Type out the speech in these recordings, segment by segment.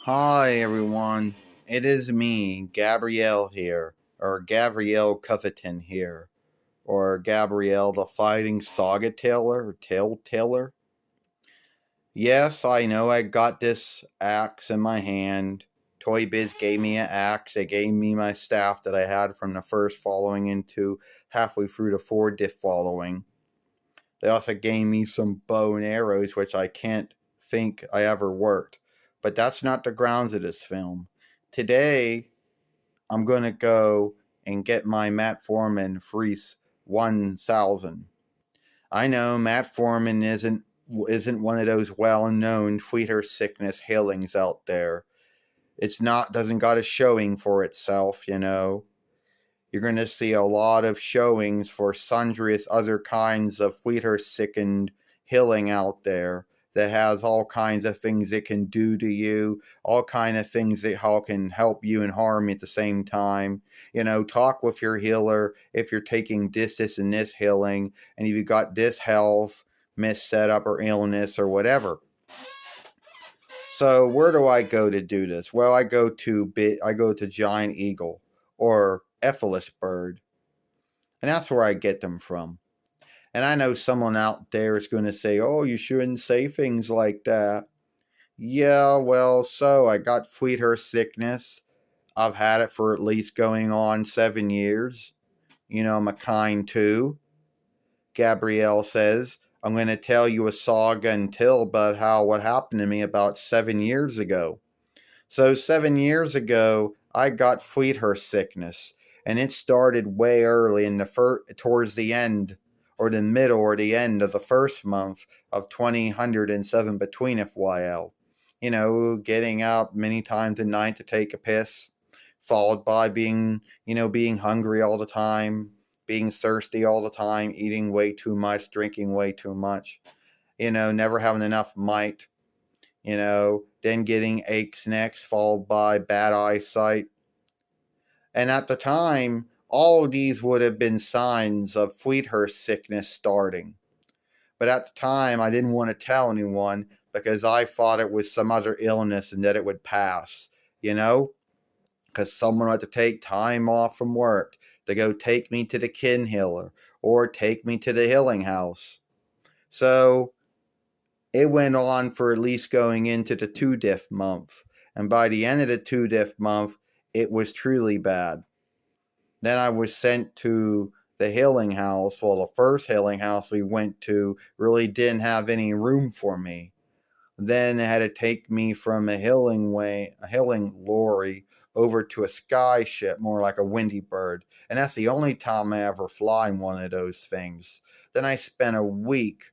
Hi everyone, it is me, Gabrielle here, or Gabrielle Covington here, or Gabrielle the Fighting Saga Tailor, or Tail Tailor. Yes, I know I got this axe in my hand. Toy Biz gave me an axe, they gave me my staff that I had from the first following into halfway through the 4 diff following. They also gave me some bow and arrows, which I can't think I ever worked. But that's not the grounds of this film. Today, I'm going to go and get my Matt Foreman Freeze 1000. I know Matt Foreman isn't one of those well-known Fleeter sickness healings out there. It's not doesn't got a showing for itself, you know. You're going to see a lot of showings for sundry other kinds of Fleeter sickened healing out there that has all kinds of things it can do to you, all kind of things that how can help you and harm you at the same time. You know, talk with your healer if you're taking this and this healing, and if you got this health miss setup or illness or whatever. So where do I go to do this? Well, I go to Giant Eagle or Ephelis Bird, and that's where I get them from. And I know someone out there is going to say, "Oh, you shouldn't say things like that." Yeah, well, so I got Fleeter sickness. I've had it for at least going on 7 years. You know, I'm a kind too. Gabrielle says, I'm going to tell you a saga and tell about what happened to me about 7 years ago. So 7 years ago, I got Fleeter sickness, and it started way early in towards the end, or the middle or the end of the first month of 2007 between FYL. You know, getting up many times a night to take a piss, followed by being hungry all the time, being thirsty all the time, eating way too much, drinking way too much, never having enough might, then getting aches next, followed by bad eyesight. And at the time, all of these would have been signs of Fleethurst sickness starting. But at the time, I didn't want to tell anyone because I thought it was some other illness and that it would pass, because someone had to take time off from work to go take me to the kin healer or take me to the healing house. So it went on for at least going into the 2 diff month. And by the end of the 2 diff month, it was truly bad. Then I was sent to the healing house. Well, the first healing house we went to really didn't have any room for me. Then they had to take me from a healing lorry over to a sky ship, more like a windy bird. And that's the only time I ever fly in one of those things. Then I spent a week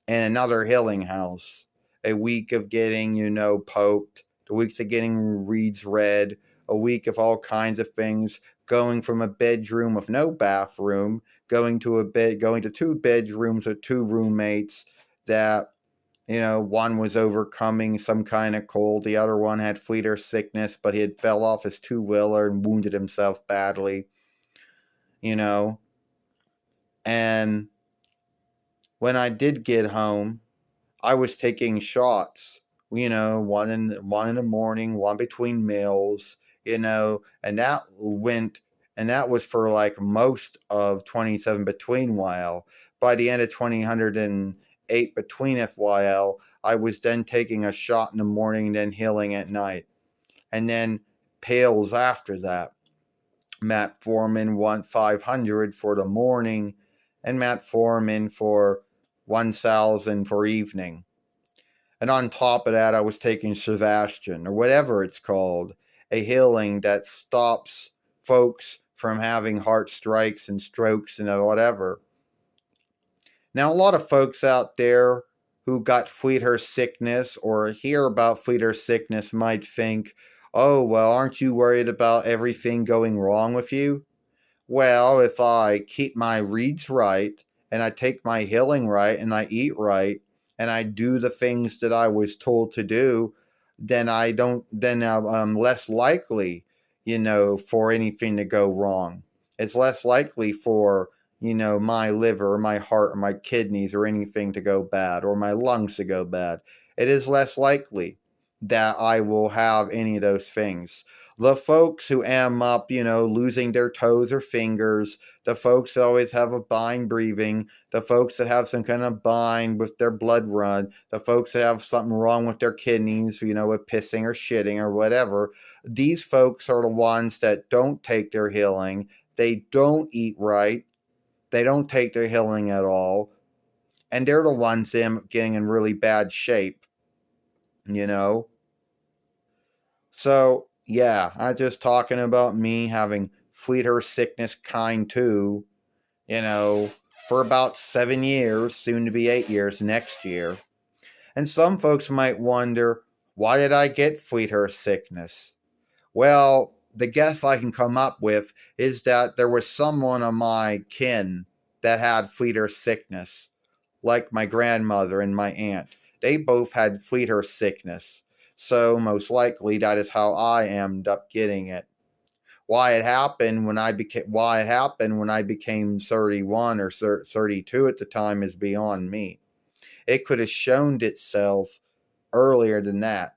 in another healing house. A week of getting, poked, 2 weeks of getting reeds read, a week of all kinds of things, going from a bedroom with no bathroom, going to 2 bedrooms with 2 roommates that, one was overcoming some kind of cold, the other one had fleeter sickness, but he had fell off his two-wheeler and wounded himself badly, and when I did get home, I was taking shots, one in the morning, one between meals, and that was for like most of 27 between while. By the end of 2008 between FYL, I was then taking a shot in the morning, then healing at night. And then pills after that. Matt Foreman 500 for the morning, and Matt Foreman for 1000 for evening. And on top of that, I was taking Sebastian, or whatever it's called, a healing that stops folks from having heart strikes and strokes and whatever. Now, a lot of folks out there who got Fleeter sickness or hear about Fleeter sickness might think, oh, well, aren't you worried about everything going wrong with you? Well, if I keep my reads right, and I take my healing right, and I eat right, and I do the things that I was told to do, then I'm less likely, for anything to go wrong. It's less likely for, my liver or my heart or my kidneys or anything to go bad or my lungs to go bad. It is less likely that I will have any of those things. The folks who am up, losing their toes or fingers, the folks that always have a bind breathing, the folks that have some kind of bind with their blood run, the folks that have something wrong with their kidneys, with pissing or shitting or whatever, these folks are the ones that don't take their healing. They don't eat right. They don't take their healing at all. And they're the ones getting in really bad shape, So, yeah, I'm just talking about me having fleet her sickness kind 2, for about 7 years, soon to be 8 years next year. And some folks might wonder, why did I get fleet her sickness? Well, the guess I can come up with is that there was someone of my kin that had fleet her sickness, like my grandmother and my aunt. They both had fleet her sickness. So most likely that is how I ended up getting it. Why it happened when I became 31 or 32 at the time is beyond me. It could have shown itself earlier than that.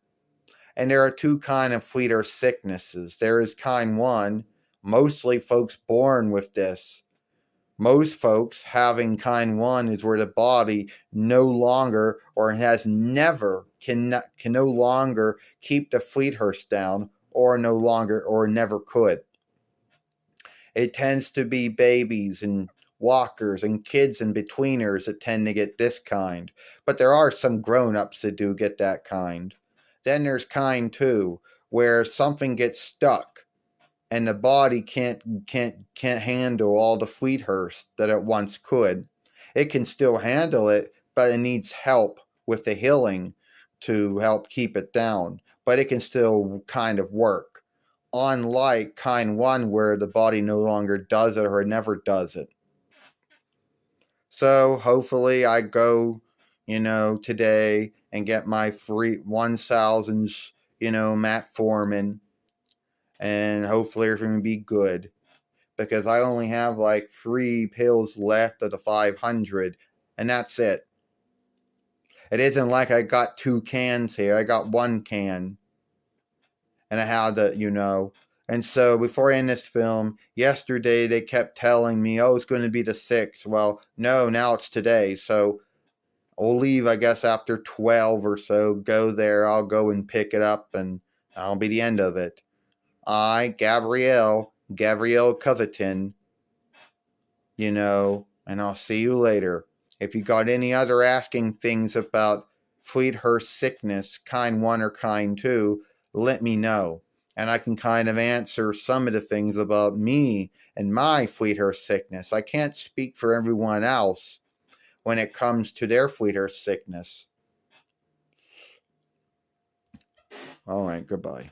And there are two kind of fleeter sicknesses. There is kind 1, mostly folks born with this. Most folks having kind 1 is where the body no longer or has never can no longer keep the Fleethurst down or never could. It tends to be babies and walkers and kids and betweeners that tend to get this kind. But there are some grown-ups that do get that kind. Then there's kind 2, where something gets stuck and the body can't handle all the Fleethurst that it once could. It can still handle it, but it needs help with the healing to help keep it down. But it can still kind of work. Unlike kind 1, where the body no longer does it or never does it. So hopefully I go, today and get my free 1,000, metformin, and hopefully everything will be good. Because I only have like 3 pills left of the 500, and that's it. It isn't like I got 2 cans here. I got 1 can. And I had to, And so before I end this film, yesterday they kept telling me, oh, it's going to be the 6th. Well, no, now it's today. So I'll leave, I guess, after 12 or so. Go there. I'll go and pick it up, and that'll be the end of it. Gabrielle Coveton, and I'll see you later. If you got any other asking things about Fleethurst sickness, kind 1 or kind 2, let me know. And I can kind of answer some of the things about me and my Fleethurst sickness. I can't speak for everyone else when it comes to their Fleethurst sickness. All right, goodbye.